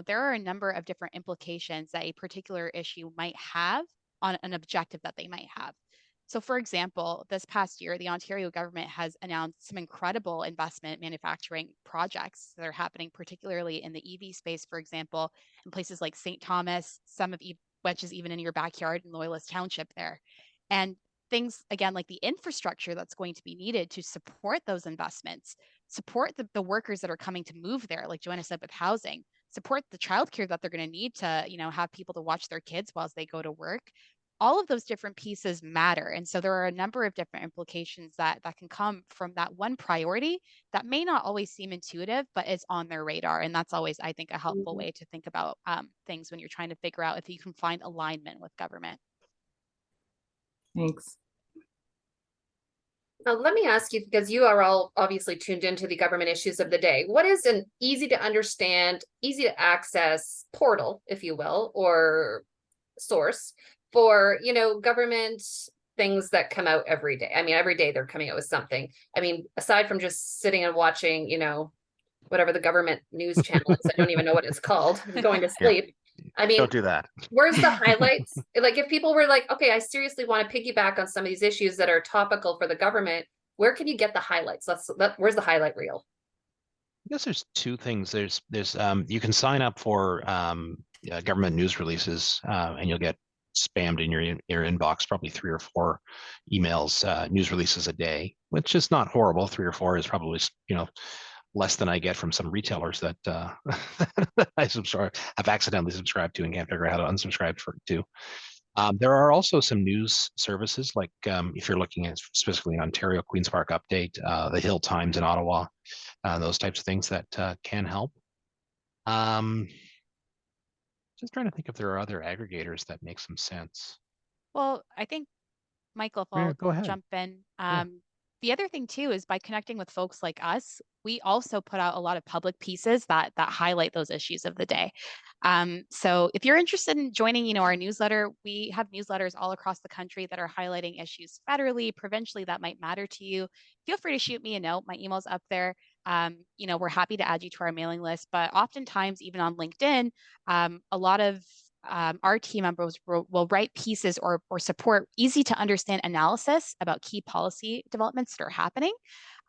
S2: there are a number of different implications that a particular issue might have on an objective that they might have. So for example, this past year, the Ontario government has announced some incredible investment manufacturing projects that are happening, particularly in the EV space, for example, in places like St. Thomas, some of which is even in your backyard in Loyalist Township there. And things, again, like the infrastructure that's going to be needed to support those investments, support the workers that are coming to move there, like Joanna said, with housing, support the childcare that they're going to need to, have people to watch their kids while they go to work. All of those different pieces matter. And so there are a number of different implications that can come from that one priority that may not always seem intuitive, but is on their radar. And that's always, I think, a helpful way to think about things when you're trying to figure out if you can find alignment with government.
S5: Thanks.
S1: Now, let me ask you, because you are all obviously tuned into the government issues of the day, what is an easy to understand, easy to access portal, if you will, or source for, government things that come out every day? I mean, every day they're coming out with something. I mean, aside from just sitting and watching, whatever the government news channel is, I don't even know what it's called, going to sleep. Yeah. I mean,
S3: don't do that.
S1: Where's the highlights? Like, if people were like, okay, I seriously want to piggyback on some of these issues that are topical for the government, where can you get the highlights? Where's the highlight reel?
S3: guess there's two things. There's you can sign up for government news releases, and you'll get spammed in your inbox probably 3 or 4 emails, news releases a day, which is not horrible. 3 or 4 is probably less than I get from some retailers that I have accidentally subscribed to and can't figure out how to unsubscribe to. There are also some news services, like if you're looking at specifically Ontario, Queen's Park Update, the Hill Times in Ottawa, those types of things that can help. Just trying to think if there are other aggregators that make some sense.
S2: Well, I think, Michael, if
S3: Yeah,
S2: I'll
S3: go ahead.
S2: jump in.
S3: Yeah.
S2: The other thing too is by connecting with folks like us, we also put out a lot of public pieces that highlight those issues of the day. So if you're interested in joining, our newsletter, we have newsletters all across the country that are highlighting issues federally, provincially that might matter to you. Feel free to shoot me a note. My email's up there. We're happy to add you to our mailing list, but oftentimes, even on LinkedIn, a lot of our team members will write pieces or support easy to understand analysis about key policy developments that are happening.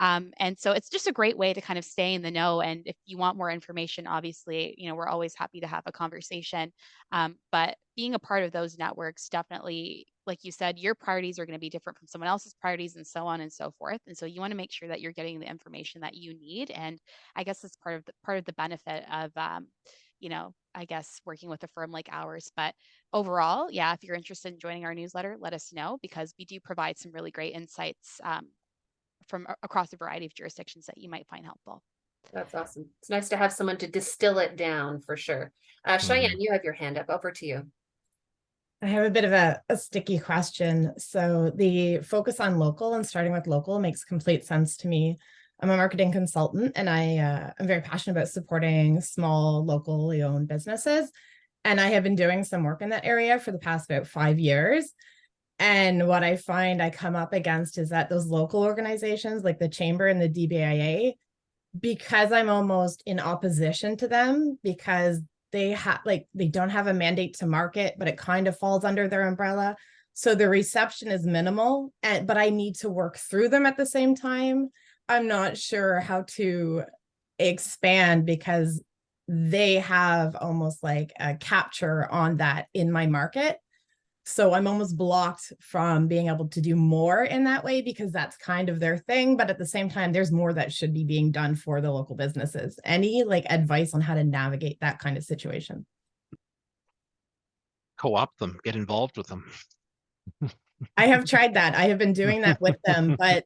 S2: And so it's just a great way to kind of stay in the know. And if you want more information, obviously, we're always happy to have a conversation. But being a part of those networks, definitely, like you said, your priorities are going to be different from someone else's priorities and so on and so forth. And so you want to make sure that you're getting the information that you need. And I guess it's part of the benefit of, I guess working with a firm like ours. But overall, yeah, if you're interested in joining our newsletter, let us know, because we do provide some really great insights from across a variety of jurisdictions that you might find helpful.
S1: That's awesome. It's nice to have someone to distill it down for sure. Cheyenne, you have your hand up. Over to you.
S6: I have a bit of a sticky question. So the focus on local and starting with local makes complete sense to me. I'm a marketing consultant, and I'm very passionate about supporting small, locally owned businesses. And I have been doing some work in that area for the past about 5 years. And what I find I come up against is that those local organizations like the Chamber and the DBIA, because I'm almost in opposition to them, because they don't have a mandate to market, but it kind of falls under their umbrella. So the reception is minimal, but I need to work through them at the same time. I'm not sure how to expand because they have almost like a capture on that in my market. So I'm almost blocked from being able to do more in that way because that's kind of their thing. But at the same time, there's more that should be being done for the local businesses. Any advice on how to navigate that kind of situation?
S3: Co-opt them, get involved with them.
S6: I have tried that. I have been doing that with them, but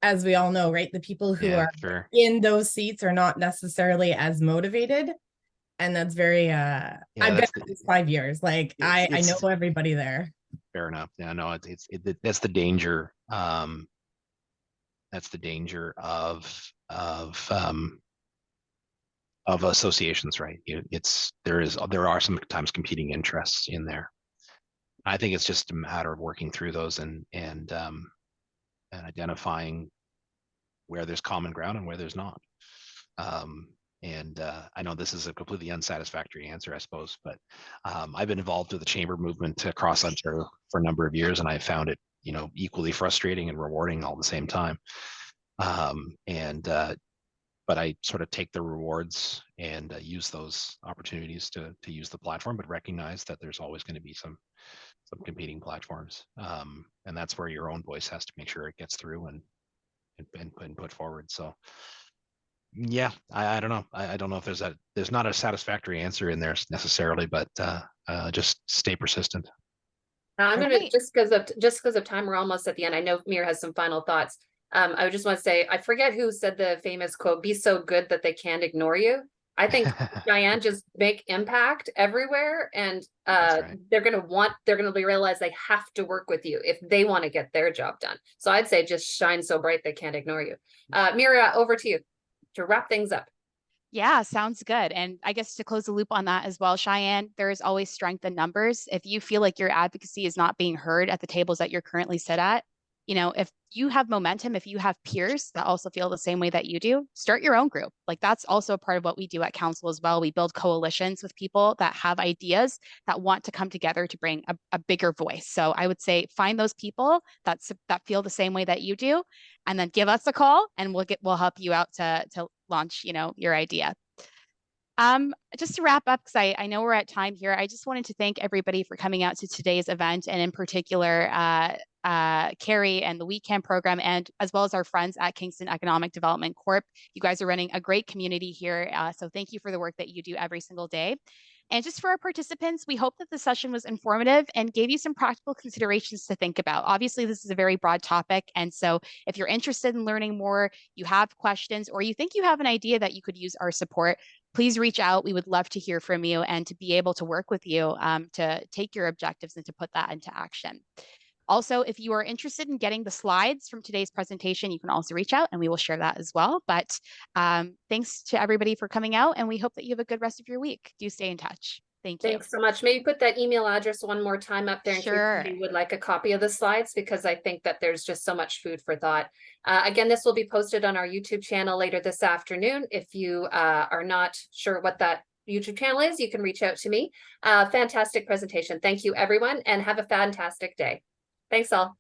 S6: as we all know, right, the people who are in those seats are not necessarily as motivated. And that's very, I've been at this 5 years. I know everybody there.
S3: Fair enough. Yeah, no, that's the danger. That's the danger of associations, right? There are sometimes competing interests in there. I think it's just a matter of working through those and identifying where there's common ground and where there's not. I know this is a completely unsatisfactory answer, I suppose, but I've been involved with the chamber movement across Ontario for a number of years, and I found it, equally frustrating and rewarding all at the same time. But I sort of take the rewards and use those opportunities to use the platform, but recognize that there's always going to be some competing platforms, and that's where your own voice has to make sure it gets through and put forward. So. Yeah, I don't know. I don't know if there's not a satisfactory answer in there necessarily, but just stay persistent.
S1: I'm going to, just because of time, we're almost at the end. I know Mir has some final thoughts. I just want to say, I forget who said the famous quote, "Be so good that they can't ignore you." I think Cheyenne, just make impact everywhere, and right. They're going to realize they have to work with you if they want to get their job done. So I'd say just shine so bright they can't ignore you. Mira, over to you to wrap things up.
S2: Yeah, sounds good. And I guess to close the loop on that as well, Cheyenne, there is always strength in numbers. If you feel like your advocacy is not being heard at the tables that you're currently sit at, you know, if you have momentum, if you have peers that also feel the same way that you do, start your own group. Like that's also a part of what we do at Counsel as well. We build coalitions with people that have ideas that want to come together to bring a bigger voice. So I would say find those people that feel the same way that you do, and then give us a call, and we'll help you out to launch, you know, your idea. Just to wrap up, because I know we're at time here, I just wanted to thank everybody for coming out to today's event, and in particular, Carrie and the WeCan program, and as well as our friends at Kingston Economic Development Corp. You guys are running a great community here, so thank you for the work that you do every single day. And just for our participants, we hope that the session was informative and gave you some practical considerations to think about. Obviously, this is a very broad topic, and so if you're interested in learning more, you have questions, or you think you have an idea that you could use our support, please reach out. We would love to hear from you and to be able to work with you to take your objectives and to put that into action. Also, if you are interested in getting the slides from today's presentation, you can also reach out and we will share that as well. But thanks to everybody for coming out, and we hope that you have a good rest of your week. Do stay in touch. Thank you.
S1: Thanks so much. Maybe put that email address one more time up there in
S2: Sure.
S1: case you would like a copy of the slides, because I think that there's just so much food for thought. Again, this will be posted on our YouTube channel later this afternoon. If you are not sure what that YouTube channel is, you can reach out to me. Fantastic presentation. Thank you, everyone, and have a fantastic day. Thanks all.